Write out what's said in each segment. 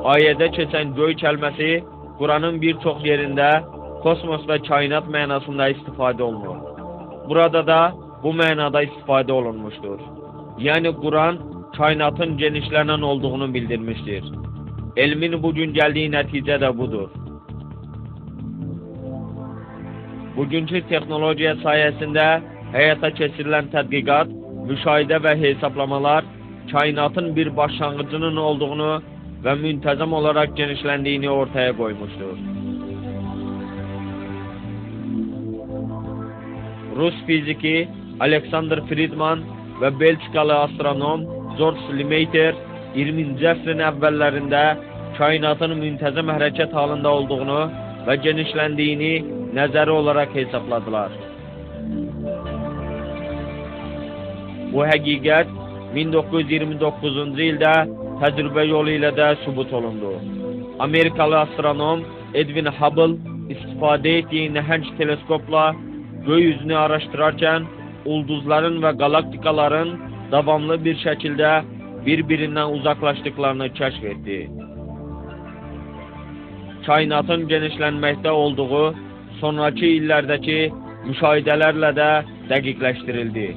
Ayədə keçən göy kəlməsi Quranın bir çox yerində kosmos və kainat mənasında istifadə olunur. Burada da bu mənada istifadə olunmuşdur. Yəni Quran kainatın genişlenen olduğunu bildirmiştir. Elmin bugün gəldiyi nəticə də budur. Bugünkü texnologiya sayəsində həyata keçirilən tədqiqat, müşahidə və hesablamalar kainatın bir başlanğıcının olduğunu və müntəzəm olaraq genişləndiyini ortaya qoymuşdur. Rus fiziki Alexander Friedman və Belçikalı astronom George Lemaitre 20-ci əsrin əvvəllərində kainatın müntəzəm hərəkət halında olduğunu və genişləndiyini nəzəri olaraq hesabladılar. Bu həqiqət 1929-cu ildə təcrübə yolu ilə də sübut olundu. Amerikalı astronom Edwin Hubble istifadə etdiyi nəhəng teleskopla göy üzünü araşdırarkən ulduzların və galaktikaların davamlı bir şəkildə bir-birindən uzaqlaşdıqlarını kəşf etdi. Kainatın genişlənməkdə olduğu sonraki illərdəki müşahidələrlə də dəqiqləşdirildi.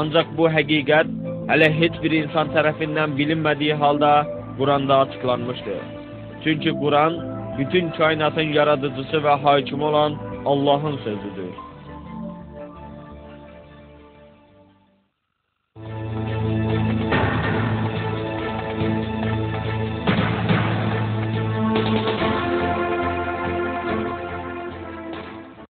Ancaq bu həqiqət hələ heç bir insan tərəfindən bilinmədiyi halda Quranda açıqlanmışdır. Çünki Quran bütün kainatın yaradıcısı və hakimi olan Allahın sözüdür.